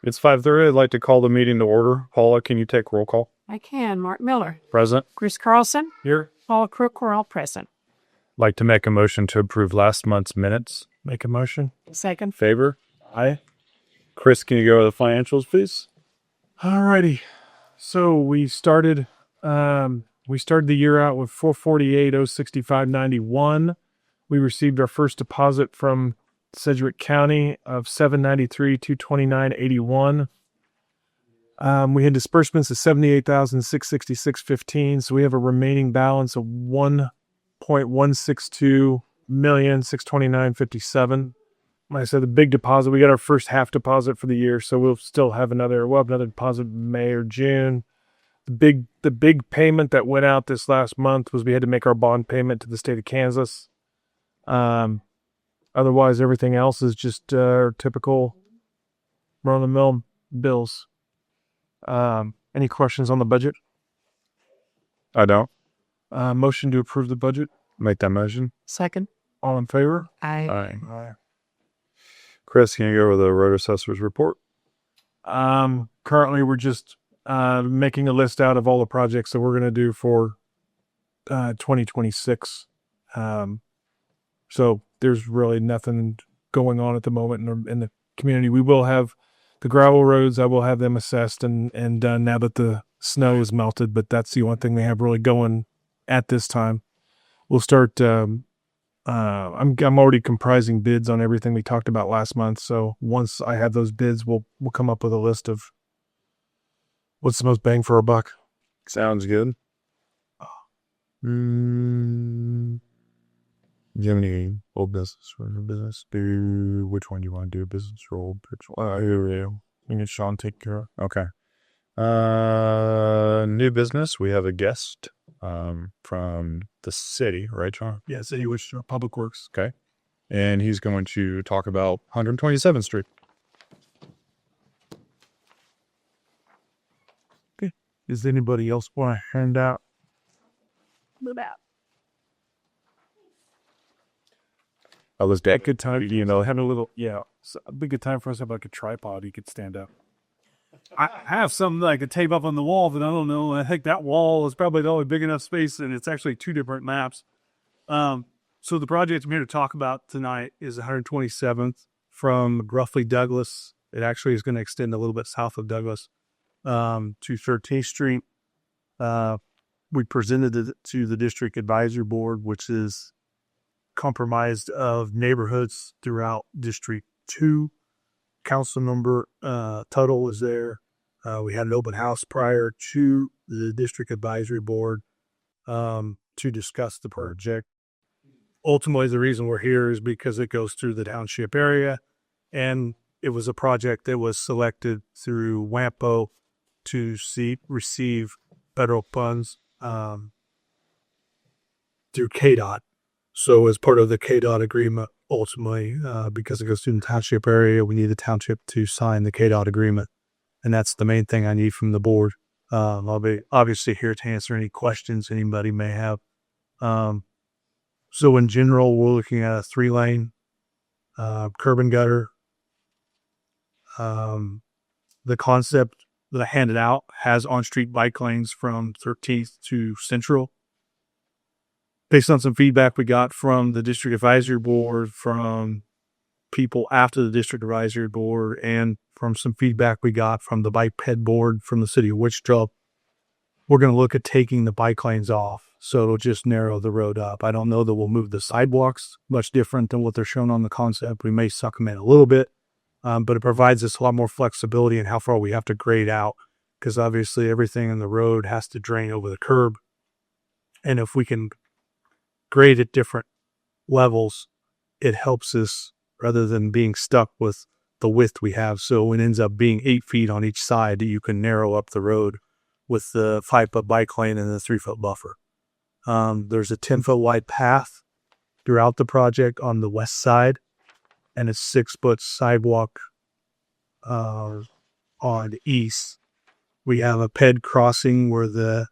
It's 5:30. I'd like to call the meeting to order. Paula, can you take roll call? I can. Mark Miller. Present. Chris Carlson. Here. Paula Crook, we're all present. Like to make a motion to approve last month's minutes. Make a motion. Second. Favor? Aye. Chris, can you go over the financials, please? Alrighty. So we started the year out with 448,065.91. We received our first deposit from Sedgwick County of 793,229.81. We had disbursements of 78,666.15. So we have a remaining balance of 1.162,629.57. Like I said, the big deposit, we got our first half deposit for the year, so we'll have another deposit in May or June. The big payment that went out this last month was we had to make our bond payment to the state of Kansas. Otherwise, everything else is just our typical run-of-the-mill bills. Any questions on the budget? I don't. Motion to approve the budget. Make that motion. Second. All in favor? Aye. Aye. Chris, can you go over the road assessor's report? Currently, we're just making a list out of all the projects that we're going to do for 2026. So there's really nothing going on at the moment in the community. We will have the gravel roads. I will have them assessed and done now that the snow is melted, but that's the one thing they have really going at this time. We'll start, I'm already comprising bids on everything we talked about last month. So once I have those bids, we'll come up with a list of what's the most bang for our buck. Sounds good. Do you have any old business or new business? Which one do you want to do? Business or old? We need Sean take care of. Okay. New business. We have a guest from the city, right, Sean? Yeah, City Wichita Public Works. Okay. And he's going to talk about 127th Street. Okay. Does anybody else want to hand out? Move out. I was dead. Good time, have a little, it's a big good time for us to have like a tripod you could stand up. I have something that I could tape up on the wall, but I don't know. I think that wall is probably the only big enough space, and it's actually two different maps. So the project I'm here to talk about tonight is 127th from roughly Douglas. It actually is going to extend a little bit south of Douglas to 13th Street. We presented it to the District Advisory Board, which is comprised of neighborhoods throughout District 2. Council member Tuttle is there. We had an open house prior to the District Advisory Board to discuss the project. Ultimately, the reason we're here is because it goes through the township area, and it was a project that was selected through WAMPO to receive federal funds through KDOT. So as part of the KDOT agreement, ultimately, because it goes through the township area, we need the township to sign the KDOT agreement. And that's the main thing I need from the board. I'll be obviously here to answer any questions anybody may have. So in general, we're looking at a 3-lane curb and gutter. The concept that I handed out has on-street bike lanes from 13th to Central. Based on some feedback we got from the District Advisory Board, from people after the District Advisory Board, and from some feedback we got from the Bike Ped Board from the City of Wichita, we're going to look at taking the bike lanes off. So it'll just narrow the road up. I don't know that we'll move the sidewalks much different than what they're shown on the concept. We may suck them in a little bit, but it provides us a lot more flexibility in how far we have to grade out, because obviously everything in the road has to drain over the curb. And if we can grade at different levels, it helps us rather than being stuck with the width we have. So it ends up being 8 feet on each side that you can narrow up the road with the 5-foot bike lane and the 3-foot buffer. There's a 10-foot wide path throughout the project on the west side, and a 6-foot sidewalk on the east. We have a ped crossing where the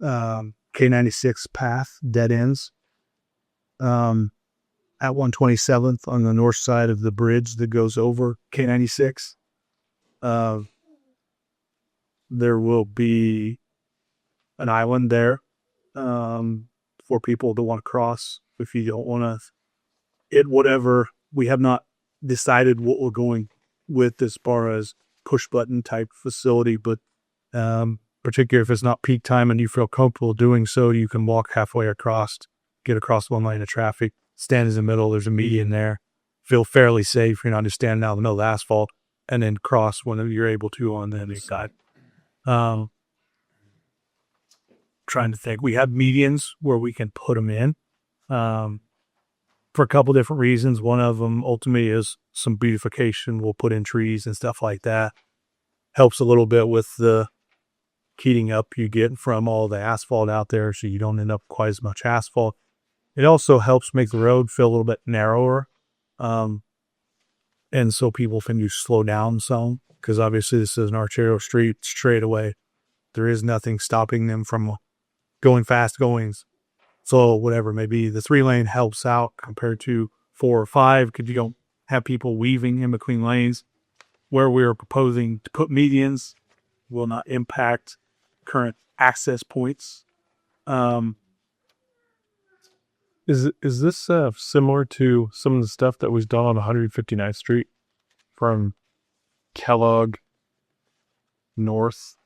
K96 path dead ends at 127th on the north side of the bridge that goes over K96. There will be an island there for people to want to cross if you don't want to. Whatever. We have not decided what we're going with as far as push button type facility, but particularly if it's not peak time and you feel comfortable doing so, you can walk halfway across, get across one lane of traffic, stand in the middle. There's a median there. Feel fairly safe. You're not just standing out in the middle of the asphalt, and then cross when you're able to on the other side. Trying to think. We have medians where we can put them in for a couple different reasons. One of them ultimately is some beautification. We'll put in trees and stuff like that. Helps a little bit with the heating up you get from all the asphalt out there, so you don't end up quite as much asphalt. It also helps make the road feel a little bit narrower. And so people can just slow down some, because obviously this is an arterial street straight away. There is nothing stopping them from going fast goings. So whatever, maybe the 3-lane helps out compared to 4 or 5, because you don't have people weaving in between lanes. Where we are proposing to put medians will not impact current access points. Is this similar to some of the stuff that was done on 159th Street from Kellogg north?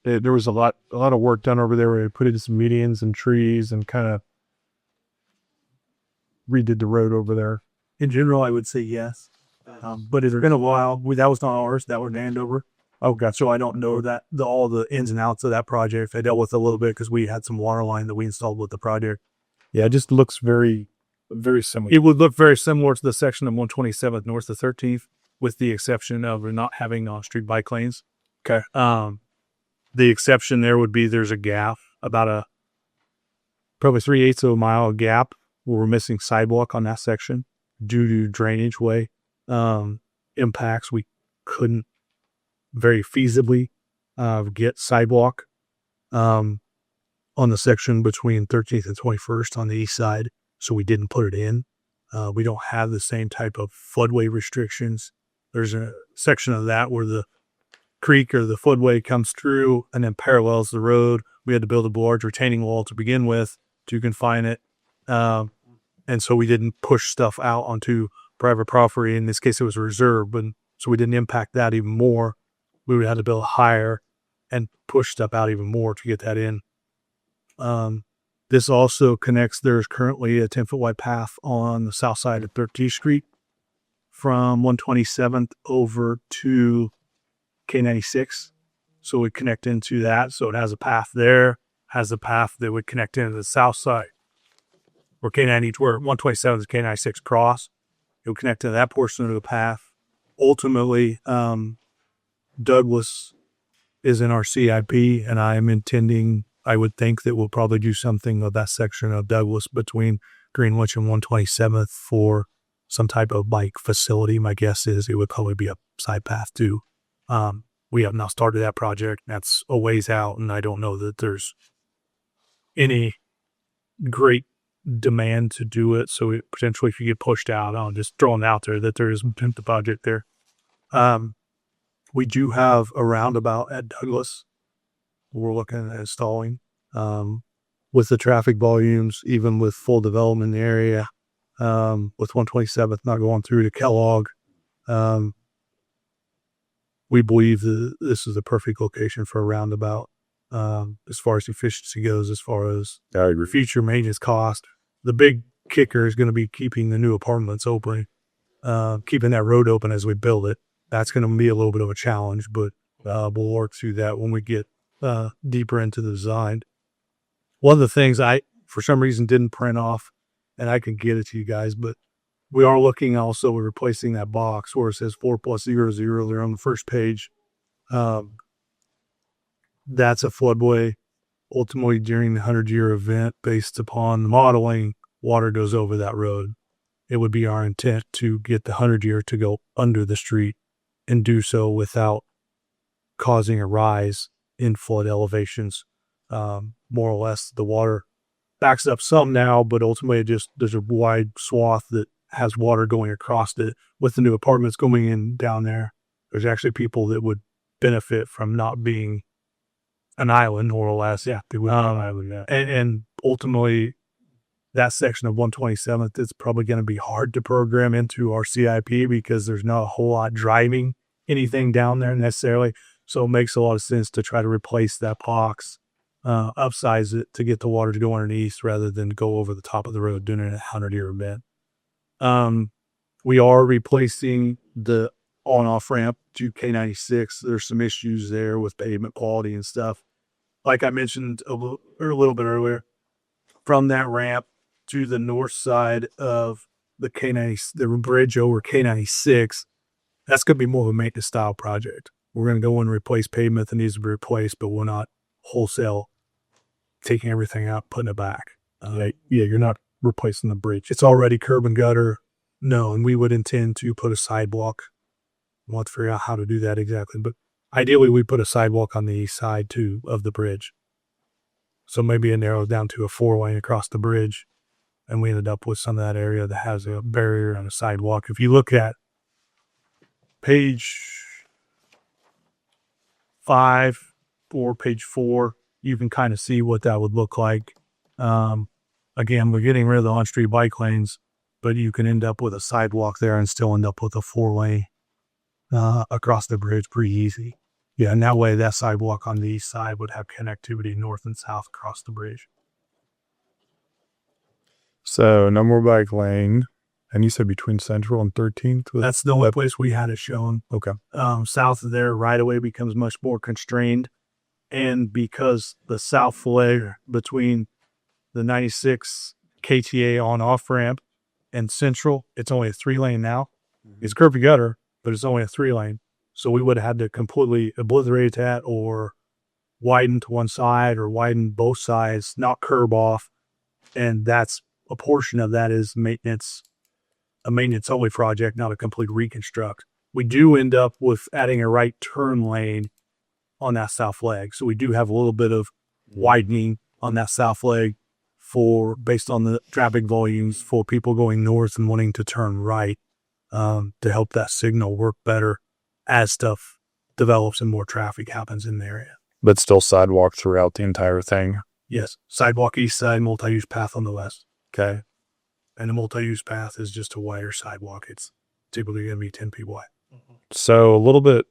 There was a lot of work done over there where they put in some medians and trees and kind of redid the road over there. In general, I would say yes. But it's been a while. That was not ours. That was Andover. Oh, gotcha. So I don't know that all the ins and outs of that project. I dealt with a little bit because we had some water line that we installed with the project. Yeah, it just looks very, very similar. It would look very similar to the section of 127th north of 13th, with the exception of not having on-street bike lanes. Okay. The exception there would be there's a gap, about probably 3/8 of a mile gap where we're missing sidewalk on that section due to drainage way impacts. We couldn't very feasibly get sidewalk on the section between 13th and 21st on the east side, so we didn't put it in. We don't have the same type of floodway restrictions. There's a section of that where the creek or the floodway comes through and then parallels the road. We had to build a large retaining wall to begin with to confine it. And so we didn't push stuff out onto private property. In this case, it was a reserve, but so we didn't impact that even more. We would have to build higher and push stuff out even more to get that in. This also connects. There's currently a 10-foot wide path on the south side of 13th Street from 127th over to K96. So we connect into that. So it has a path there, has a path that would connect into the south side. Where 127th is K96 cross. It would connect to that portion of the path. Ultimately, Douglas is in our CIP, and I am intending, I would think that we'll probably do something of that section of Douglas between Greenwich and 127th for some type of bike facility. My guess is it would probably be a side path too. We have not started that project. That's a ways out, and I don't know that there's any great demand to do it. So it, potentially, if you get pushed out, I'm just throwing it out there that there is the project there. We do have a roundabout at Douglas. We're looking at installing with the traffic volumes, even with full development in the area, with 127th not going through to Kellogg. We believe that this is the perfect location for a roundabout as far as efficiency goes, as far as future maintenance cost. The big kicker is going to be keeping the new apartments open, keeping that road open as we build it. That's going to be a little bit of a challenge, but we'll work through that when we get deeper into the design. One of the things I, for some reason, didn't print off, and I can get it to you guys, but we are looking also at replacing that box where it says 4+00 there on the first page. That's a floodway. Ultimately, during the 100-year event, based upon the modeling, water goes over that road. It would be our intent to get the 100-year to go under the street and do so without causing a rise in flood elevations. More or less, the water backs up some now, but ultimately there's a wide swath that has water going across it with the new apartments going in down there. There's actually people that would benefit from not being an island, more or less. Yeah, they would be an island, yeah. And ultimately, that section of 127th is probably going to be hard to program into our CIP because there's not a whole lot driving anything down there necessarily. So it makes a lot of sense to try to replace that box, upsize it to get the water to go underneath rather than go over the top of the road doing a 100-year event. We are replacing the on-off ramp to K96. There's some issues there with pavement quality and stuff. Like I mentioned a little bit earlier, from that ramp to the north side of the the bridge over K96, that's going to be more of a maintenance style project. We're going to go and replace pavement that needs to be replaced, but we're not wholesale taking everything out, putting it back. You're not replacing the bridge. It's already curb and gutter. No, and we would intend to put a sidewalk. We'll have to figure out how to do that exactly, but ideally we put a sidewalk on the east side too of the bridge. So maybe it narrows down to a 4-lane across the bridge, and we ended up with some of that area that has a barrier and a sidewalk. If you look at page 5 or page 4, you can kind of see what that would look like. Again, we're getting rid of the on-street bike lanes, but you can end up with a sidewalk there and still end up with a 4-lane across the bridge pretty easy. Yeah, and that way that sidewalk on the east side would have connectivity north and south across the bridge. So no more bike lane. And you said between Central and 13th? That's the only place we had it shown. Okay. South of there, right away becomes much more constrained. And because the south leg between the 96 KTA on-off ramp and Central, it's only a 3-lane now. It's curb and gutter, but it's only a 3-lane. So we would have had to completely obliterate that or widen to one side or widen both sides, not curb off. And that's a portion of that is maintenance, a maintenance only project, not a complete reconstruct. We do end up with adding a right turn lane on that south leg. So we do have a little bit of widening on that south leg based on the traffic volumes for people going north and wanting to turn right, to help that signal work better as stuff develops and more traffic happens in the area. But still sidewalk throughout the entire thing. Yes. Sidewalk east side, multi-use path on the west. Okay. And the multi-use path is just a wider sidewalk. It's typically going to be 10 feet wide. So a little bit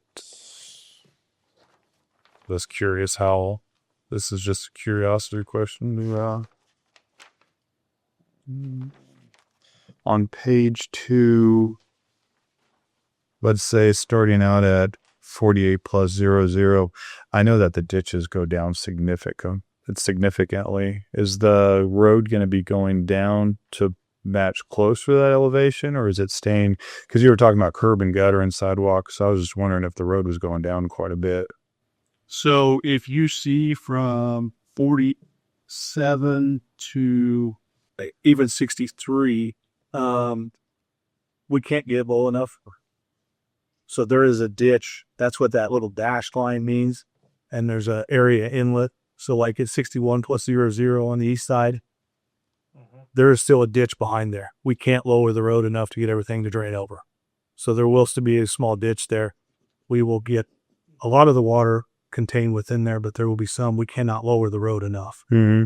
less curious how this is just a curiosity question. On page 2, let's say starting out at 48 plus 00, I know that the ditches go down significantly. Is the road going to be going down to match close for that elevation, or is it staying? Because you were talking about curb and gutter and sidewalks, so I was just wondering if the road was going down quite a bit. So if you see from 47 to even 63, we can't get low enough. So there is a ditch. That's what that little dashed line means. And there's an area inlet. So like it's 61 plus 00 on the east side. There is still a ditch behind there. We can't lower the road enough to get everything to drain over. So there will still be a small ditch there. We will get a lot of the water contained within there, but there will be some. We cannot lower the road enough. Mm-hmm.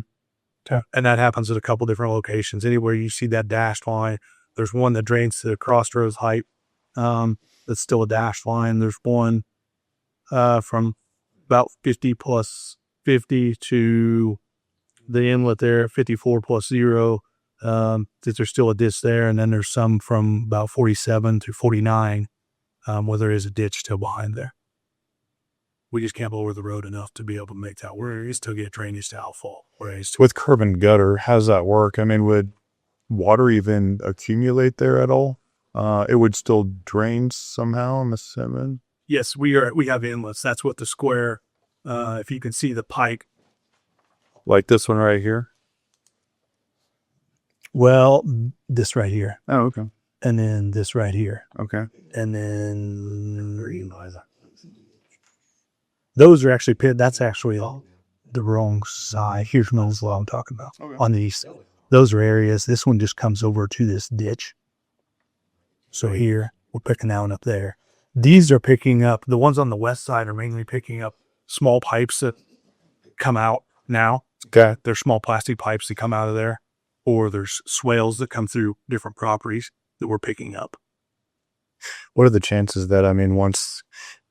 And that happens at a couple different locations. Anywhere you see that dashed line, there's one that drains to the crossroads height. That's still a dashed line. There's one from about 50 plus 50 to the inlet there, 54 plus 0. There's still a ditch there. And then there's some from about 47 to 49 where there is a ditch still behind there. We just can't lower the road enough to be able to make that work. You still get drainage to outfall. With curb and gutter, how does that work? I mean, would water even accumulate there at all? It would still drain somehow, I'm assuming. Yes, we have inlets. That's what the square, if you can see the pike. Like this one right here? Well, this right here. Oh, okay. And then this right here. Okay. And then those are actually pit. That's actually the wrong side. Here's what I'm talking about. Okay. On the east. Those are areas. This one just comes over to this ditch. So here, we're picking that one up there. These are picking up, the ones on the west side are mainly picking up small pipes that come out now. Okay. There's small plastic pipes that come out of there, or there's swales that come through different properties that we're picking up. What are the chances that,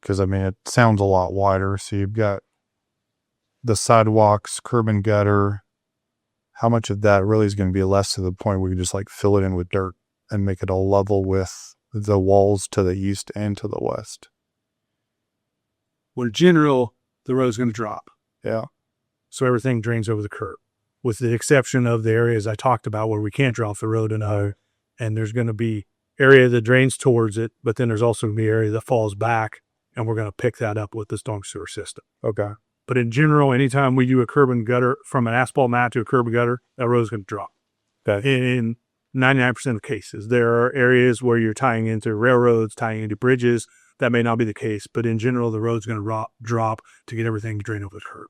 because it sounds a lot wider. So you've got the sidewalks, curb and gutter. How much of that really is going to be less to the point where you just like fill it in with dirt and make it all level with the walls to the east and to the west? Well, in general, the road's going to drop. Yeah. So everything drains over the curb, with the exception of the areas I talked about where we can't drop the road and there's going to be area that drains towards it, but then there's also going to be area that falls back, and we're going to pick that up with the storm sewer system. Okay. But in general, anytime we do a curb and gutter, from an asphalt mat to a curb and gutter, that road's going to drop. Okay. In 99% of cases, there are areas where you're tying into railroads, tying into bridges. That may not be the case, but in general, the road's going to drop to get everything to drain over the curb.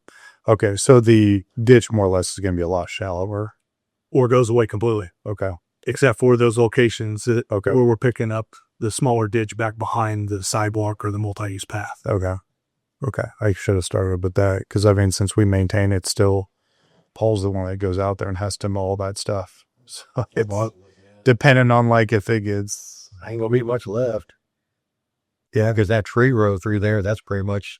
Okay. So the ditch more or less is going to be a lot shallower. Or goes away completely. Okay. Except for those locations that Okay. where we're picking up the smaller ditch back behind the sidewalk or the multi-use path. Okay. Okay. I should have started with that because since we maintain it, still Paul's the one that goes out there and has to mow all that stuff. So it's depending on if it gets. Ain't gonna be much left. Yeah, because that tree row through there, that's pretty much,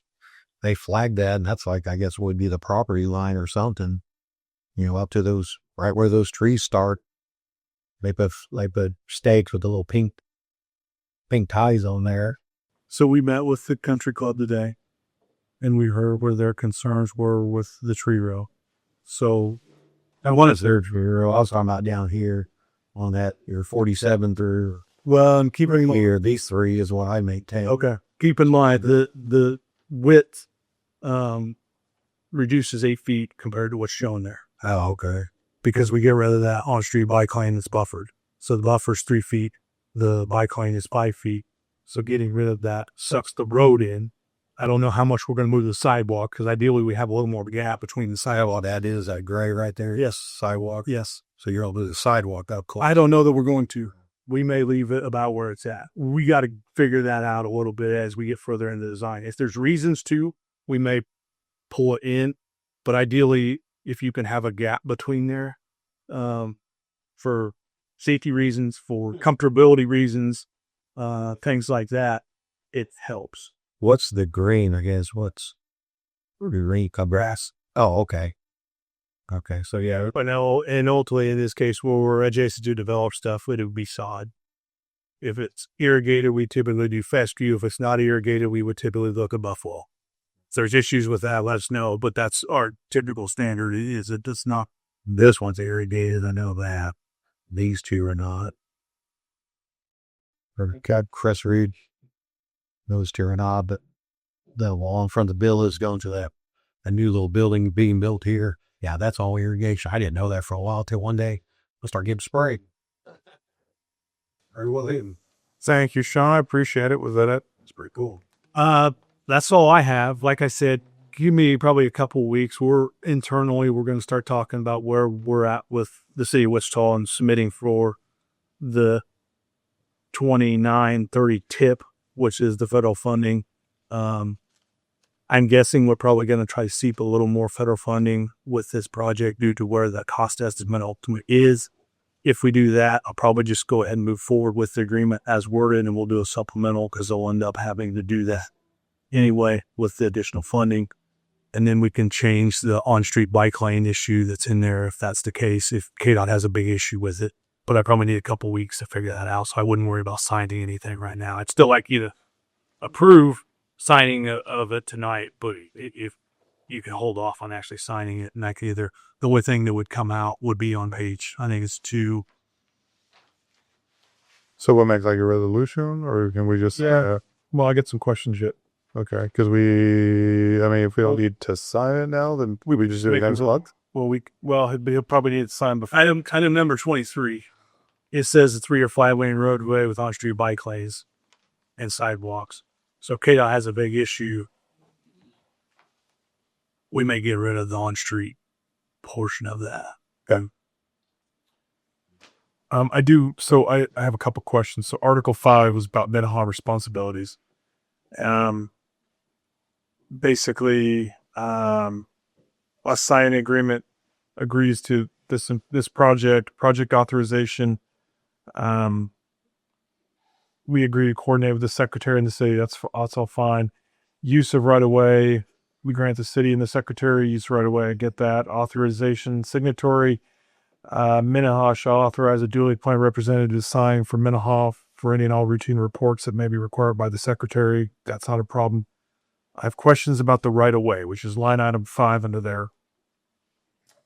they flagged that, and that's I guess would be the property line or something. Up to those, right where those trees start. They put stakes with the little pink ties on there. So we met with the country club today, and we heard where their concerns were with the tree row. So And what is their tree row? I was talking about down here on that, your 47 through and keep in mind, here. These three is what I maintain. okay, keep in mind the width reduces 8 feet compared to what's shown there, Oh, okay. because we get rid of that on-street bike lane that's buffered. So the buffer's 3 feet, the bike lane is 5 feet. So getting rid of that sucks the road in. I don't know how much we're going to move the sidewalk, because ideally we have a little more gap between the sidewalk. That is that gray right there. Yes. Sidewalk. Yes. So you're able to do the sidewalk up close. I don't know that we're going to. We may leave it about where it's at. We got to figure that out a little bit as we get further into the design. If there's reasons to, we may pull it in. But ideally, if you can have a gap between there, for safety reasons, for comfortability reasons, things like that, it helps. What's the green? I guess what's green grass? Oh, okay. Okay, so yeah, But no, and ultimately in this case, where we're adjacent to developed stuff, it would be sod. If it's irrigated, we typically do fescue. If it's not irrigated, we would typically look at buffalo. If there's issues with that, let us know. But that's our typical standard. Is it does not. this one's irrigated. I know that. These two are not. Got Chris Reed. Those two are not, but the wall in front of the bill is going to a new little building being built here. Yeah, that's all irrigation. I didn't know that for a while till one day we'll start getting sprayed. Very well hidden. Thank you, Sean. I appreciate it. Was that it? It's pretty cool. That's all I have. Like I said, give me probably a couple of weeks. We're going to start talking about where we're at with the city of Wichita and submitting for the 2930 TIP, which is the federal funding. I'm guessing we're probably going to try to seep a little more federal funding with this project due to where the cost estimate ultimately is. If we do that, I'll probably just go ahead and move forward with the agreement as worded, and we'll do a supplemental because they'll end up having to do that anyway with the additional funding. And then we can change the on-street bike lane issue that's in there if that's the case, if KDOT has a big issue with it. But I probably need a couple of weeks to figure that out, so I wouldn't worry about signing anything right now. I'd still like you to approve signing of it tonight, but if you can hold off on actually signing it, and I could the only thing that would come out would be on page, I think it's 2. So we'll make a resolution, or can we just? Yeah. Well, I get some questions yet. Okay, because if we don't need to sign it now, then we just do it next month. He'll probably need to sign before. Item number 23. It says a 3 or 5 lane roadway with on-street bike lanes and sidewalks. So KDOT has a big issue. We may get rid of the on-street portion of that. Okay. I do. So I have a couple questions. So Article 5 was about Minnehaha responsibilities. Basically, a signing agreement agrees to this project authorization. We agree to coordinate with the secretary and the city. That's all fine. Use of right of way, we grant the city and the secretary use right of way. I get that. Authorization, signatory. Minnehaha shall authorize a duly appointed representative to sign for Minnehaha for any and all routine reports that may be required by the secretary. That's not a problem. I have questions about the right of way, which is line item 5 under there.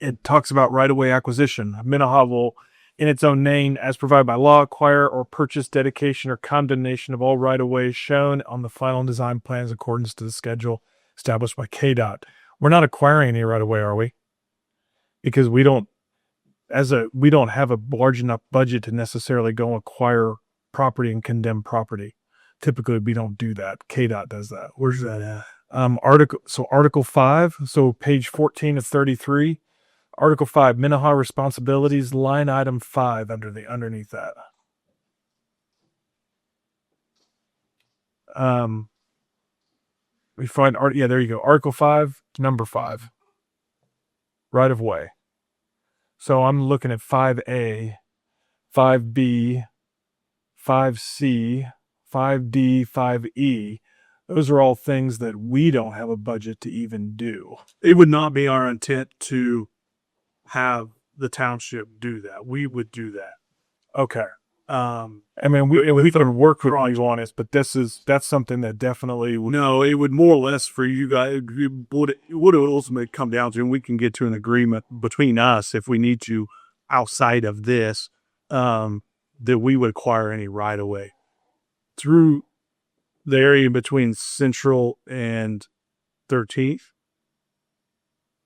It talks about right of way acquisition. Minnehaha will, in its own name, as provided by law, acquire or purchase dedication or condemnation of all right of ways shown on the final design plans accordance to the schedule established by KDOT. We're not acquiring any right of way, are we? Because we don't have a large enough budget to necessarily go acquire property and condemn property. Typically, we don't do that. KDOT does that. Where's that at? Article 5, so page 14 of 33. Article 5, Minnehaha responsibilities, line item 5 underneath that. We find there you go. Article 5, number 5. Right of way. So I'm looking at 5A, 5B, 5C, 5D, 5E. Those are all things that we don't have a budget to even do. It would not be our intent to have the township do that. We would do that. Okay. I mean, we can work with you on it, but that's something that definitely would. No, it would more or less for you guys. It would ultimately come down to, and we can get to an agreement between us if we need to, outside of this, that we would acquire any right of way through the area between Central and 13th.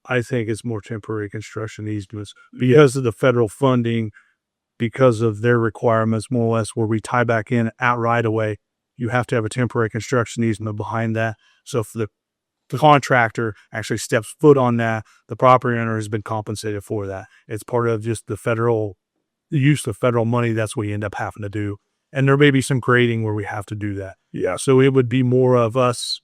I think it's more temporary construction easements because of the federal funding. Because of their requirements, more or less, where we tie back in at right away, you have to have a temporary construction easement behind that. So if the contractor actually steps foot on that, the property owner has been compensated for that. It's part of just the use of federal money. That's what you end up having to do. And there may be some grading where we have to do that. Yeah. So it would be more of us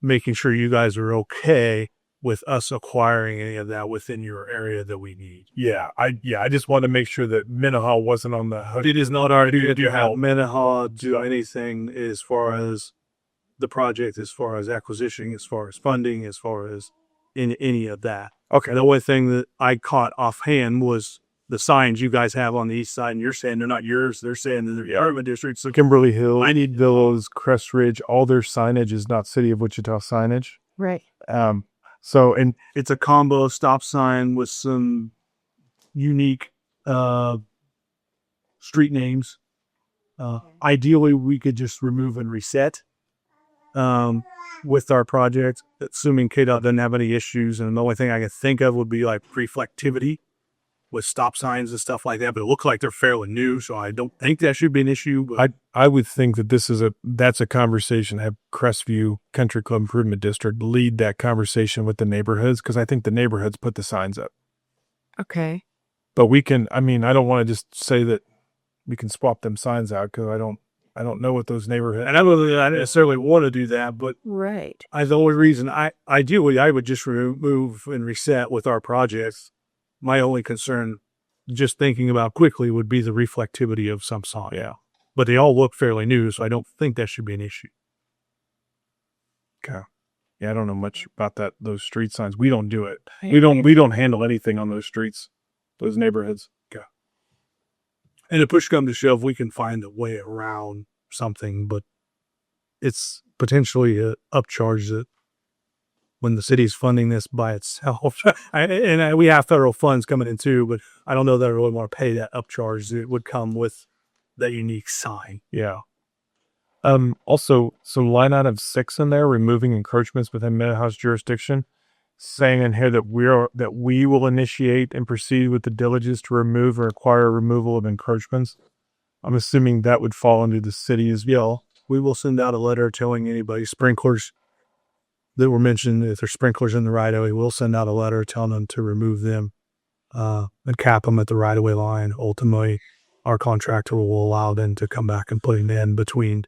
making sure you guys are okay with us acquiring any of that within your area that we need. Yeah, I just want to make sure that Minnehaha wasn't on the hook. It is not our duty to help Minnehaha do anything as far as the project, as far as acquisition, as far as funding, as far as in any of that. Okay. The only thing that I caught offhand was the signs you guys have on the east side, and you're saying they're not yours. They're saying they're the urban districts. So Kimberly Hill, I need Villas, Crest Ridge, all their signage is not City of Wichita signage. Right. So, and it's a combo stop sign with some unique street names. Ideally, we could just remove and reset with our project, assuming KDOT doesn't have any issues. And the only thing I can think of would be like reflectivity with stop signs and stuff like that. But it looks like they're fairly new, so I don't think that should be an issue. But I would think that that's a conversation. Have Crestview Country Club Improvement District lead that conversation with the neighborhoods, because I think the neighborhoods put the signs up. Okay. But we can. I mean, I don't want to just say that we can swap them signs out, because I don't know what those neighborhoods. And I don't necessarily want to do that, but Right. The only reason ideally I would just remove and reset with our projects. My only concern, just thinking about quickly, would be the reflectivity of some sign. Yeah. But they all look fairly new, so I don't think that should be an issue. Okay. Yeah, I don't know much about those street signs. We don't do it. We don't handle anything on those streets, those neighborhoods. Okay. And if push comes to shove, we can find a way around something, but it's potentially an upcharge that when the city's funding this by itself, and we have federal funds coming in too, but I don't know that I really want to pay that upcharge that would come with that unique sign. Yeah. Also, so line item 6 in there, removing encroachments within Minnehaha's jurisdiction, saying in here that we will initiate and proceed with the diligence to remove or require removal of encroachments. I'm assuming that would fall under the city as well. We will send out a letter telling anybody sprinklers that were mentioned, if there's sprinklers in the right of way, we'll send out a letter telling them to remove them and cap them at the right of way line. Ultimately, our contractor will allow them to come back and put it in between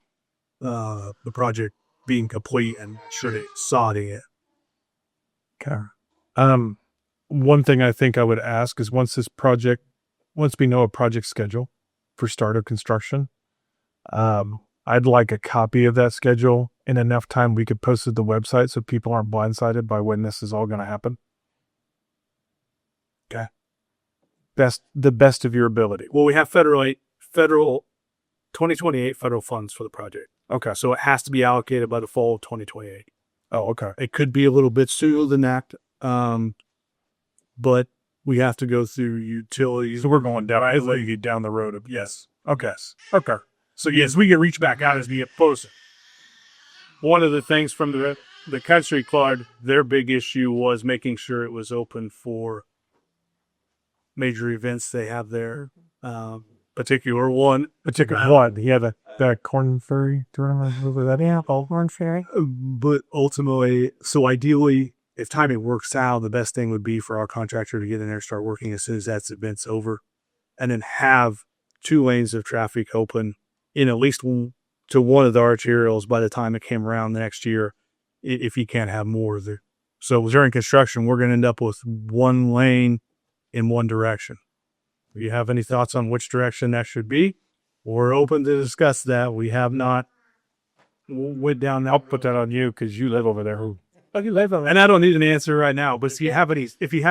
the project being complete and sure they sodding it. Okay. One thing I think I would ask is once we know a project schedule for start of construction, I'd like a copy of that schedule in enough time we could post it to the website so people aren't blindsided by when this is all going to happen. Okay. The best of your ability. Well, we have federal 2028 federal funds for the project. Okay. So it has to be allocated by the fall of 2028. Oh, okay. It could be a little bit sooner than that, but we have to go through utilities. So we're going down. I let you get down the road of yes. Okay. Okay. So yes, we can reach back out as we get closer. One of the things from the country club, their big issue was making sure it was open for major events they have there. Particular one. Yeah, that corn ferry tournament over that. Yeah, Corn Ferry. But ultimately, so ideally, if timing works out, the best thing would be for our contractor to get in there and start working as soon as that event's over, and then have 2 lanes of traffic open in at least to one of the arterials by the time it came around the next year, if you can't have more of it. So during construction, we're going to end up with 1 lane in one direction. Do you have any thoughts on which direction that should be? We're open to discuss that. We have not went down that. I'll put that on you because you live over there. And I don't need an answer right now, but if you have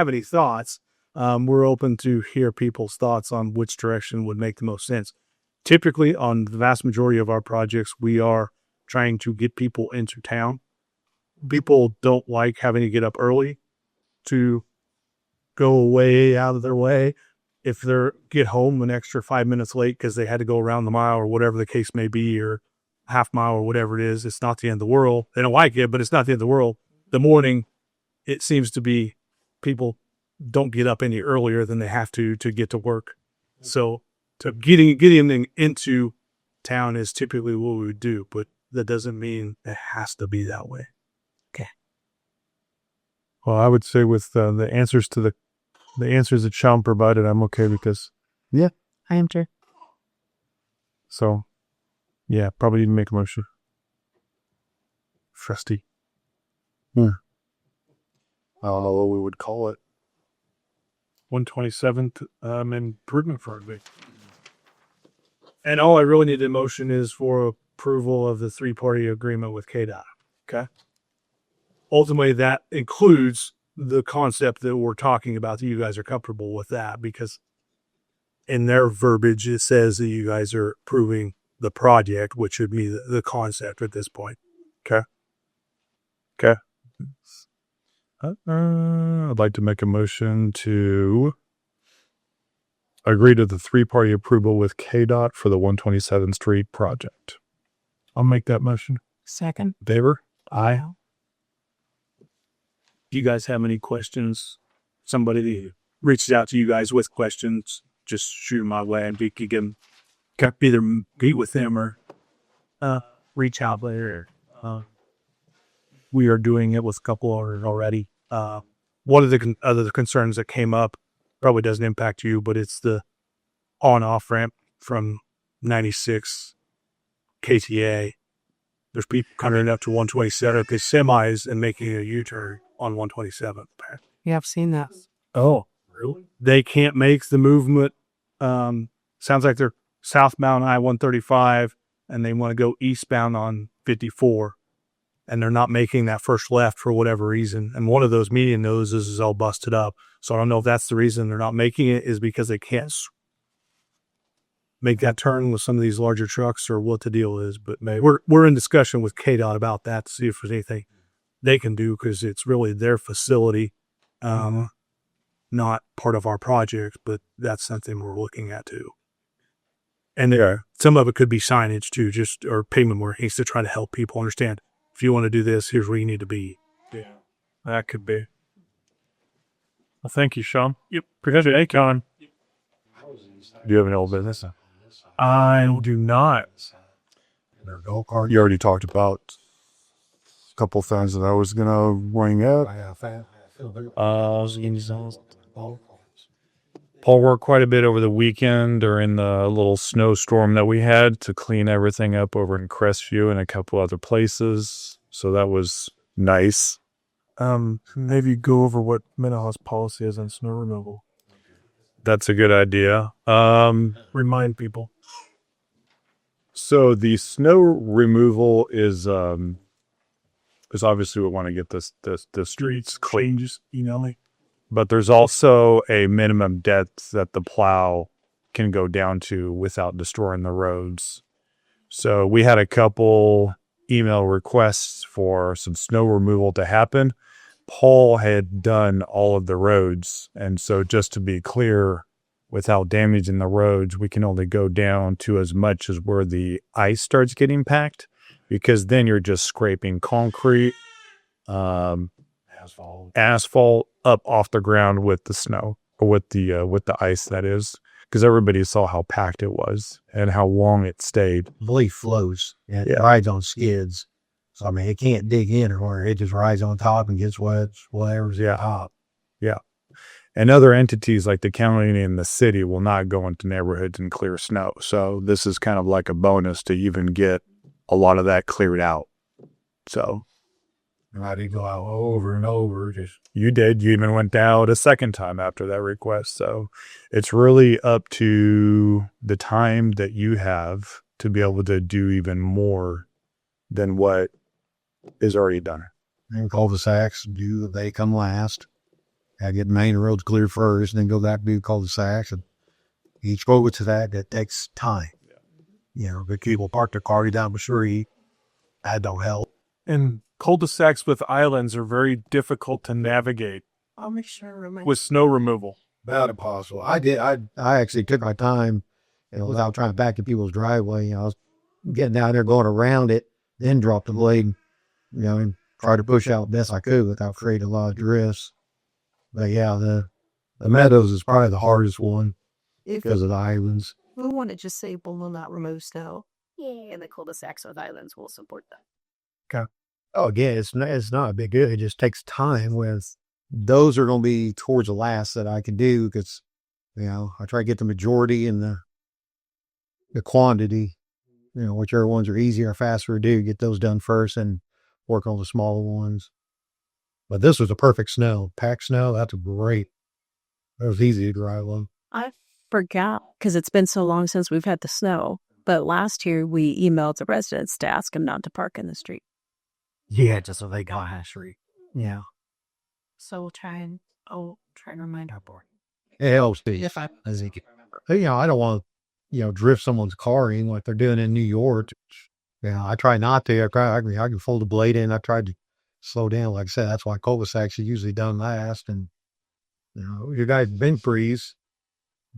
any thoughts, we're open to hear people's thoughts on which direction would make the most sense. Typically, on the vast majority of our projects, we are trying to get people into town. People don't like having to get up early to go way out of their way. If they get home an extra 5 minutes late because they had to go around the mile or whatever the case may be, or half mile or whatever it is, it's not the end of the world. They don't like it, but it's not the end of the world. The morning, it seems to be people don't get up any earlier than they have to get to work. So getting them into town is typically what we would do, but that doesn't mean it has to be that way. Well, I would say with the answers to the answers that Sean provided, I'm okay because I am too. so yeah, probably need to make a motion. Trustee. I don't know what we would call it. 127th improvement project. And all I really need a motion is for approval of the 3-party agreement with KDOT. Okay. Ultimately, that includes the concept that we're talking about, that you guys are comfortable with that, because in their verbiage, it says that you guys are approving the project, which would be the concept at this point. Okay. I'd like to make a motion to agree to the 3-party approval with KDOT for the 127th Street project. I'll make that motion. Second. Favor? Aye. If you guys have any questions, somebody reaches out to you guys with questions, just shoot them my way and we can either meet with them or reach out later. We are doing it with a couple already. One of the other concerns that came up probably doesn't impact you, but it's the on-off ramp from 96 KTA. There's people coming up to 127 because semis and making a U-turn on 127. Yeah, I've seen that. Oh, really? They can't make the movement. Sounds like they're southbound I-135 and they want to go eastbound on 54. And they're not making that first left for whatever reason. And one of those median noses is all busted up. So I don't know if that's the reason they're not making it, is because they can't make that turn with some of these larger trucks, or what the deal is. But maybe we're in discussion with KDOT about that to see if there's anything they can do, because it's really their facility, not part of our project, but that's something we're looking at too. And some of it could be signage too, or pavement markings to try to help people understand. If you want to do this, here's where you need to be. Yeah, that could be. Well, thank you, Sean. Yep. Appreciate it, Con. Do you have any old business? I do not. You already talked about a couple things that I was Paul worked quite a bit over the weekend during the little snowstorm that we had to clean everything up over in Crestview and a couple other places. So that was nice. Maybe go over what Minnehaha's policy is on snow removal. That's a good idea. Remind people. So the snow removal is obviously we want to get the streets clean. Just email me. But there's also a minimum depth that the plow can go down to without destroying the roads. So we had a couple email requests for some snow removal to happen. Paul had done all of the roads. And so just to be clear, without damaging the roads, we can only go down to as much as where the ice starts getting packed, because then you're just scraping concrete, asphalt up off the ground with the snow, or with the ice, that is, because everybody saw how packed it was and how long it stayed. Belief flows. It rides on skids. So, I mean, it can't dig in or where it just rides on top and gets wet, whatever's at top. Yeah. And other entities like the county and the city will not go into neighborhoods and clear snow. So this is kind of like a bonus to even get a lot of that cleared out. So And I did go out over and over. you did. You even went out a second time after that request. So it's really up to the time that you have to be able to do even more than what is already done. And cul-de-sacs, they come last. I get the main roads clear first, and then go back to do cul-de-sacs. And each road to that takes time. You know, the people park their car down the street. That don't help. And cul-de-sacs with islands are very difficult to navigate I'll make sure I remind with snow removal. About impossible. I actually took my time, without trying to back in people's driveway. I was getting down there, going around it, then drop the blade, and try to push out best I could without creating a lot of drifts. But yeah, the meadows is probably the hardest one because of the islands. We want to just say will not remove snow. Yeah, and the cul-de-sacs with islands will support that. Oh, again, it's not a big deal. It just takes time. With those are going to be towards the last that I can do, because I try to get the majority and the quantity. Whichever ones are easier or faster to do, get those done first and work on the smaller ones. But this was a perfect snow. Packed snow, that's great. It was easy to drive on. I forgot because it's been so long since we've had the snow. But last year we emailed the residents to ask them not to park in the street. Yeah, just so they got High Street. Yeah. So we'll try and remind our board. It helps me. If I I don't want to, drift someone's car in like they're doing in New York. I try not to. I can fold the blade in. I tried to slow down. Like I said, that's why cul-de-sacs are usually done last. And, you guys been freeze.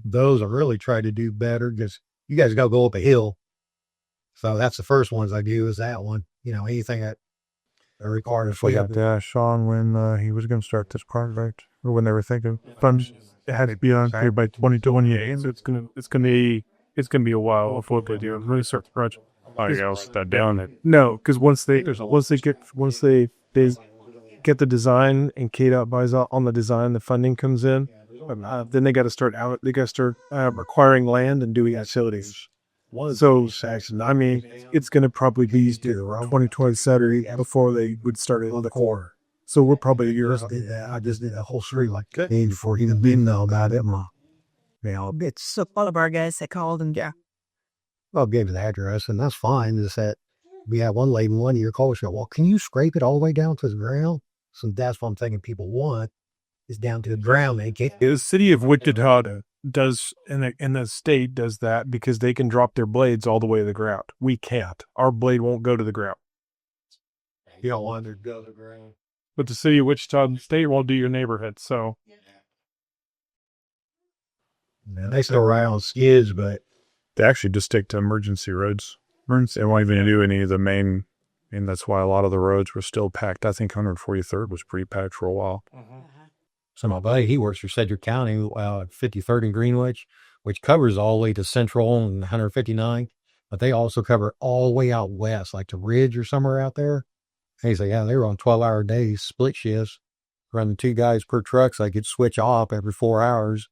Those I really try to do better, because you guys got to go up a hill. So that's the first ones I do, is that one. Anything that requires. We got Sean when he was going to start this project, or when they were thinking funds. It had to be on here by 2028. So it's gonna be a while before they do really start the project. Oh, you gotta sit that down. No, because once they get the design and KDOT buys out on the design, the funding comes in. Then they got to start acquiring land and doing utilities. So, I mean, it's going to probably be 2027 before they would start it on the core. So we're probably a year out. I just did a whole street like that before even being know about it. it's all of our guys that called and Well, I gave the address, and that's fine. Is that we had one lady in 1 year call. She said, "Well, can you scrape it all the way down to the ground?" So that's what I'm thinking people want, is down to the ground. They can't. The city of Wichita does, and the state does that because they can drop their blades all the way to the ground. We can't. Our blade won't go to the ground. You don't want it to go to the ground. But the city of Wichita and the state won't do your neighborhood. So Man, they still ride on skids, but They actually just stick to emergency roads. They won't even do any of the main, and that's why a lot of the roads were still packed. I think 143rd was pretty packed for a while. so my buddy, he works for Sedgwick County, 53rd and Greenwich, which covers all the way to Central and 159th, but they also cover all the way out west, like to Ridge or somewhere out there. And he's like, yeah, they were on 12-hour days, split shifts, running 2 guys per truck, so I could switch off every 4 hours.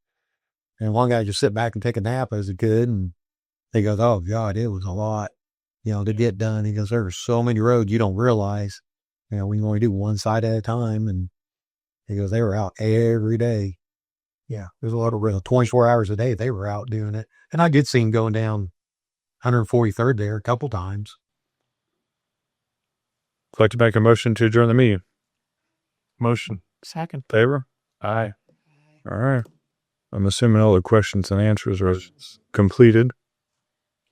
And one guy just sit back and take a nap as he could. And he goes, oh, God, it was a lot, to get done. He goes, there's so many roads you don't realize. We only do one side at a time. And he goes, they were out every day. Yeah, there's a lot of roads. 24 hours a day, they were out doing it. And I did see him going down 143rd there a couple times. I'd like to make a motion to adjourn the meeting. Motion. Second. Favor? Aye. All right. I'm assuming all the questions and answers are completed.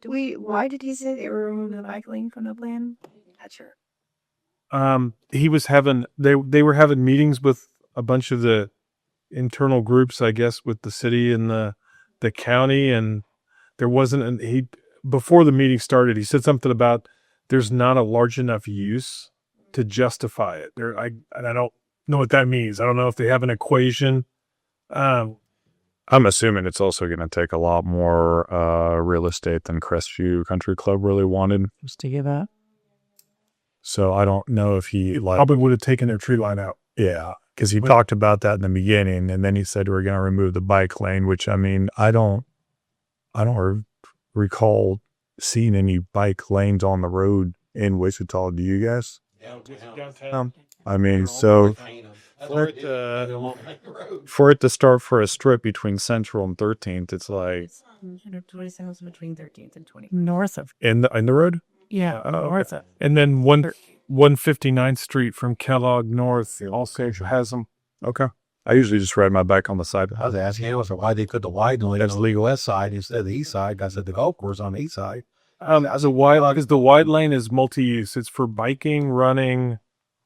Why did he say they were removing the bike lane from the plan? Not sure. He was having, they were having meetings with a bunch of the internal groups, I guess, with the city and the county. And there wasn't, before the meeting started, he said something about there's not a large enough use to justify it. I don't know what that means. I don't know if they have an equation. I'm assuming it's also going to take a lot more real estate than Crestview Country Club really wanted. Just to give up. So I don't know if he Probably would have taken their tree line out. Yeah, because he talked about that in the beginning, and then he said we're going to remove the bike lane, which I mean I don't recall seeing any bike lanes on the road in Wichita. Do you guys? Downtown. I mean, so for it to start for a strip between Central and 13th, it's like 127 between 13th and 20th. North of. in the road. Yeah, north of. And then 159th Street from Kellogg North also has them. Okay. I usually just ride my bike on the side. I was asking him why they put the wide lane on the legal west side instead of the east side. I said the golf course on the east side. As a wide, because the wide lane is multi-use. It's for biking, running,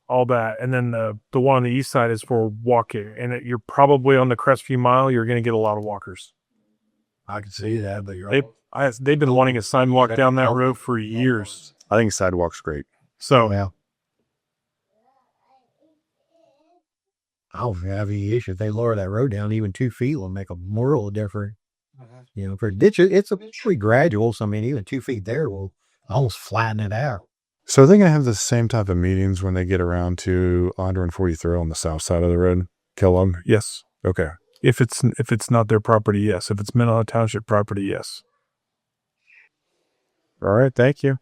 all that. And then the one on the east side is for walking. And you're probably on the Crestview Mile, you're going to get a lot of walkers. I can see that, but you're They've been wanting a sidewalk down that road for years. I think sidewalk's great. So well. I don't have any issue. If they lower that road down even 2 feet, will make a world of difference. For ditch, it's pretty gradual. So, I mean, even 2 feet there will almost flatten it out. So are they going to have the same type of meetings when they get around to 143rd on the south side of the road? Kellogg? yes, Okay. if it's not their property, yes. If it's Minnesota Township property, yes. All right. Thank you.